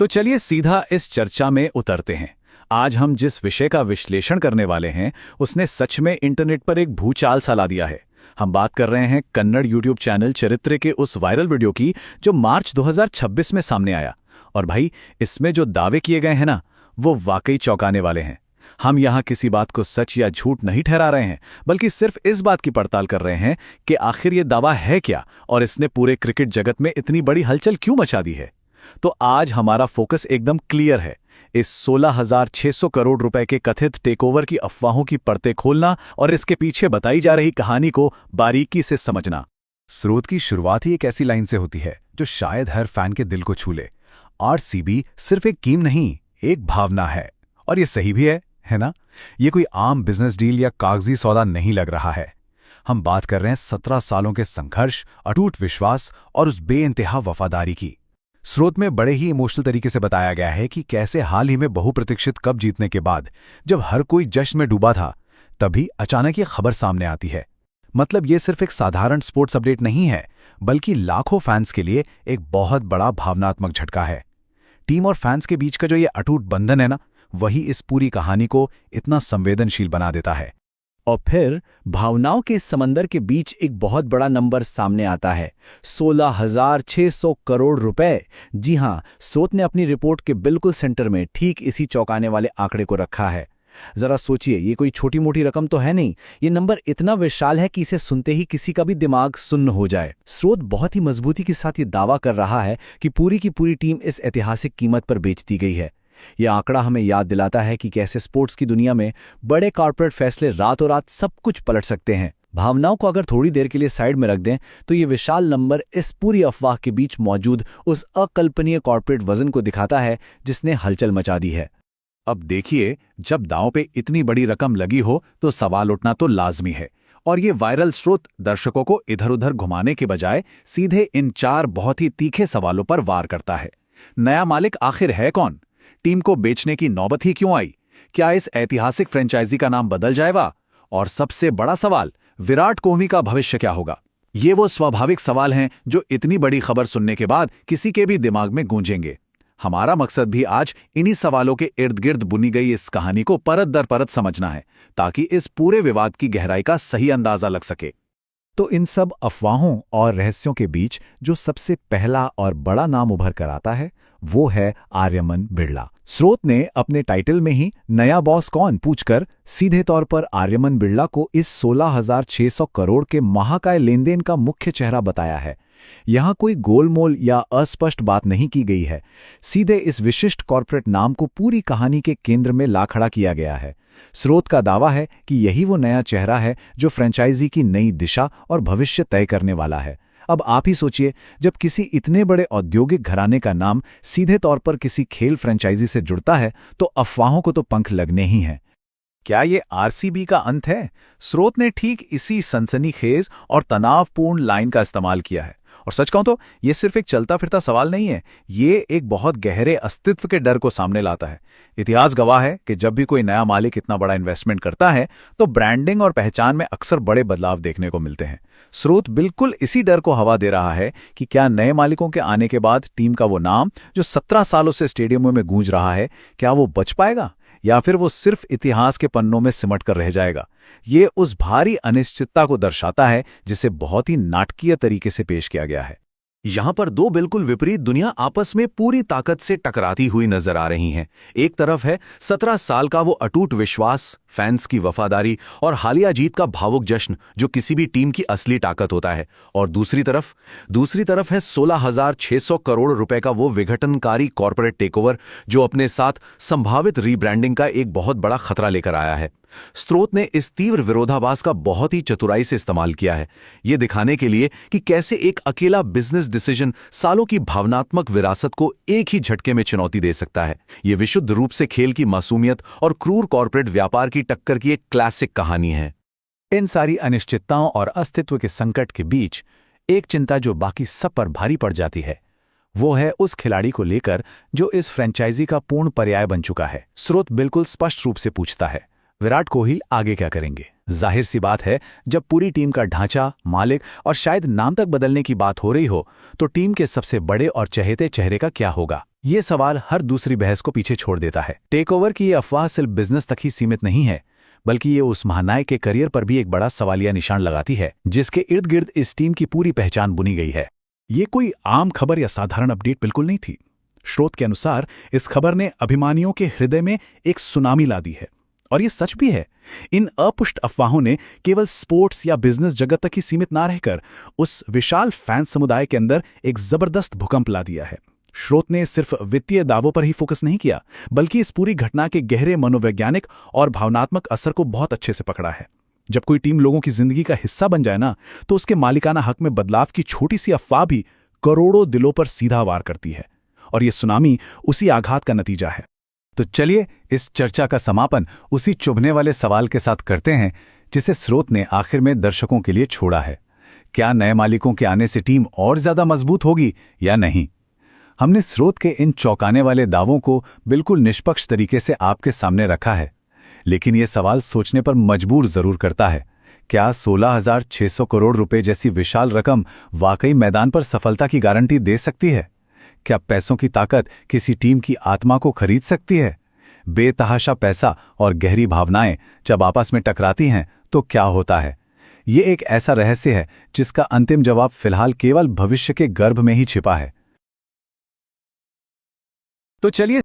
तो चलिए सीधा इस चर्चा में उतरते हैं। आज हम जिस विषय का विश्लेषण करने वाले हैं उसने सच में इंटरनेट पर एक भूचाल सा ला दिया है। हम बात कर रहे हैं कन्नड़ यूट्यूब चैनल चरित्र के उस वायरल वीडियो की जो मार्च 2026 में सामने आया। और भाई, इसमें जो दावे किए गए हैं ना, वो वाकई चौंकाने वाले हैं। हम यहाँ किसी बात को सच या झूठ नहीं ठहरा रहे हैं, बल्कि सिर्फ इस बात की पड़ताल कर रहे हैं कि आखिर ये दावा है क्या और इसने पूरे क्रिकेट जगत में इतनी बड़ी हलचल क्यों मचा दी है। तो आज हमारा फोकस एकदम क्लियर है, इस 16,600 करोड़ रुपए के कथित टेकओवर की अफवाहों की परतें खोलना और इसके पीछे बताई जा रही कहानी को बारीकी से समझना। स्रोत की शुरुआत ही एक ऐसी लाइन से होती है जो शायद हर फैन के दिल को छू ले। आरसीबी सिर्फ एक टीम नहीं, एक भावना है। और ये सही भी है ना? ये कोई आम बिजनेस डील या कागजी सौदा नहीं लग रहा है। हम बात कर रहे हैं 17 सालों के संघर्ष, अटूट विश्वास और उस बेइंतहा वफादारी की। स्रोत में बड़े ही इमोशनल तरीके से बताया गया है कि कैसे हाल ही में बहुप्रतीक्षित कप जीतने के बाद, जब हर कोई जश्न में डूबा था, तभी अचानक ये खबर सामने आती है। मतलब ये सिर्फ एक साधारण स्पोर्ट्स अपडेट नहीं है, बल्कि लाखों फैंस के लिए एक बहुत बड़ा भावनात्मक झटका है। टीम और फैंस के बीच का जो ये अटूट बंधन है ना, वही इस पूरी कहानी को इतना संवेदनशील बना देता है। और फिर भावनाओं के इस समंदर के बीच एक बहुत बड़ा नंबर सामने आता है, 16,600 करोड़ रुपए। जी हां, स्रोत ने अपनी रिपोर्ट के बिल्कुल सेंटर में ठीक इसी चौंकाने वाले आंकड़े को रखा है। जरा सोचिए, ये कोई छोटी मोटी रकम तो है नहीं। ये नंबर इतना विशाल है कि इसे सुनते ही किसी का भी दिमाग सुन्न हो जाए। स्रोत बहुत ही मजबूती के साथ ये दावा कर रहा है कि पूरी की पूरी टीम इस ऐतिहासिक कीमत पर बेच दी गई है। यह आंकड़ा हमें याद दिलाता है कि कैसे स्पोर्ट्स की दुनिया में बड़े कॉर्पोरेट फैसले रातों रात सब कुछ पलट सकते हैं। भावनाओं को अगर थोड़ी देर के लिए साइड में रख दें तो ये विशाल नंबर इस पूरी अफवाह के बीच मौजूद उस अकल्पनीय कॉर्पोरेट वजन को दिखाता है जिसने हलचल मचा दी है। अब देखिए, जब दांव पे इतनी बड़ी रकम लगी हो तो सवाल उठना तो लाजमी है। और ये वायरल स्रोत दर्शकों को इधर उधर घुमाने के बजाय सीधे इन 4 बहुत ही तीखे सवालों पर वार करता है। नया मालिक आखिर है कौन? टीम को बेचने की नौबत ही क्यों आई? क्या इस ऐतिहासिक फ्रेंचाइजी का नाम बदल जाएगा? और सबसे बड़ा सवाल, विराट कोहली का भविष्य क्या होगा? ये वो स्वाभाविक सवाल हैं जो इतनी बड़ी खबर सुनने के बाद किसी के भी दिमाग में गूंजेंगे। हमारा मकसद भी आज इन्हीं सवालों के इर्द गिर्द बुनी गई इस कहानी को परत दर परत समझना है, ताकि इस पूरे विवाद की गहराई का सही अंदाजा लग सके। तो इन सब अफवाहों और रहस्यों के बीच जो सबसे पहला और बड़ा नाम उभर कर आता है, वो है आर्यमन बिड़ला। स्रोत ने अपने टाइटल में ही नया बॉस कौन पूछकर सीधे तौर पर आर्यमन बिड़ला को इस 16,600 करोड़ के महाकाय लेनदेन का मुख्य चेहरा बताया है। यहां कोई गोलमोल या अस्पष्ट बात नहीं की गई है। सीधे इस विशिष्ट कॉर्पोरेट नाम को पूरी कहानी के केंद्र में ला खड़ा किया गया है। स्रोत का दावा है कि यही वो नया चेहरा है जो फ्रेंचाइजी की नई दिशा और भविष्य तय करने वाला है। अब आप ही सोचिए, जब किसी इतने बड़े औद्योगिक घराने का नाम सीधे तौर पर किसी खेल फ्रेंचाइजी से जुड़ता है तो अफवाहों को तो पंख लगने ही हैं। क्या ये आरसीबी का अंत है? स्रोत ने ठीक इसी सनसनीखेज और तनावपूर्ण लाइन का इस्तेमाल किया है। और सच कहूं तो ये सिर्फ एक चलता फिरता सवाल नहीं है, ये एक बहुत गहरे अस्तित्व के डर को सामने लाता है। इतिहास गवाह है कि जब भी कोई नया मालिक इतना बड़ा इन्वेस्टमेंट करता है तो ब्रांडिंग और पहचान में अक्सर बड़े बदलाव देखने को मिलते हैं। स्रोत बिल्कुल इसी डर को हवा दे रहा है कि क्या नए मालिकों के आने के बाद टीम का वो नाम जो 17 सालों से स्टेडियमों में गूंज रहा है, क्या वो बच पाएगा या फिर वो सिर्फ इतिहास के पन्नों में सिमट कर रह जाएगा। ये उस भारी अनिश्चितता को दर्शाता है जिसे बहुत ही नाटकीय तरीके से पेश किया गया है। यहां पर दो बिल्कुल विपरीत दुनिया आपस में पूरी ताकत से टकराती हुई नजर आ रही हैं। एक तरफ है 17 साल का वो अटूट विश्वास, फैंस की वफादारी और हालिया जीत का भावुक जश्न जो किसी भी टीम की असली ताकत होता है। और दूसरी तरफ है 16,600 करोड़ रुपए का वो विघटनकारी कॉर्पोरेट टेकओवर जो अपने साथ संभावित रीब्रांडिंग का एक बहुत बड़ा खतरा लेकर आया है। स्रोत ने इस तीव्र विरोधाभास का बहुत ही चतुराई से इस्तेमाल किया है, ये दिखाने के लिए कि कैसे एक अकेला बिजनेस डिसीजन सालों की भावनात्मक विरासत को एक ही झटके में चुनौती दे सकता है। ये विशुद्ध रूप से खेल की मासूमियत और क्रूर कॉर्पोरेट व्यापार की टक्कर की एक क्लासिक कहानी है। इन सारी अनिश्चितताओं और अस्तित्व के संकट के बीच एक चिंता जो बाकी सब पर भारी पड़ जाती है, वो है उस खिलाड़ी को लेकर जो इस फ्रेंचाइजी का पूर्ण पर्याय बन चुका है। स्रोत बिल्कुल स्पष्ट रूप से पूछता है, विराट कोहली आगे क्या करेंगे? जाहिर सी बात है, जब पूरी टीम का ढांचा, मालिक और शायद नाम तक बदलने की बात हो रही हो, तो टीम के सबसे बड़े और चहेते चेहरे का क्या होगा? ये सवाल हर दूसरी बहस को पीछे छोड़ देता है। टेकओवर की ये अफवाह सिर्फ बिजनेस तक ही सीमित नहीं है, बल्कि ये उस महानायक के करियर पर भी एक बड़ा सवालिया निशान लगाती है, जिसके इर्द गिर्द इस टीम की पूरी पहचान बुनी गई है। ये कोई आम खबर या साधारण अपडेट बिल्कुल नहीं थी। स्रोत के अनुसार इस खबर ने अभिमानियों के हृदय में एक सुनामी ला दी है। और ये सच भी है। इन अपुष्ट अफवाहों ने केवल स्पोर्ट्स या बिजनेस जगत तक ही सीमित ना रहकर उस विशाल फैन समुदाय के अंदर एक जबरदस्त भूकंप ला दिया है। स्रोत ने सिर्फ वित्तीय दावों पर ही फोकस नहीं किया, बल्कि इस पूरी घटना के गहरे मनोवैज्ञानिक और भावनात्मक असर को बहुत अच्छे से पकड़ा है। जब कोई टीम लोगों की जिंदगी का हिस्सा बन जाए ना, तो उसके मालिकाना हक में बदलाव की छोटी सी अफवाह भी करोड़ों दिलों पर सीधा वार करती है। और ये सुनामी उसी आघात का नतीजा है। तो चलिए इस चर्चा का समापन उसी चुभने वाले सवाल के साथ करते हैं, जिसे स्रोत ने आखिर में दर्शकों के लिए छोड़ा है। क्या नए मालिकों के आने से टीम और ज्यादा मजबूत होगी या नहीं? हमने स्रोत के इन चौंकाने वाले दावों को बिल्कुल निष्पक्ष तरीके से आपके सामने रखा है, लेकिन यह सवाल सोचने पर मजबूर जरूर करता है। क्या 16,600 करोड़ रुपए जैसी विशाल रकम वाकई मैदान पर सफलता की गारंटी दे सकती है? क्या पैसों की ताकत किसी टीम की आत्मा को खरीद सकती है? बेतहाशा पैसा और गहरी भावनाएं जब आपस में टकराती हैं तो क्या होता है? ये एक ऐसा रहस्य है जिसका अंतिम जवाब फिलहाल केवल भविष्य के गर्भ में ही छिपा है। तो चलिए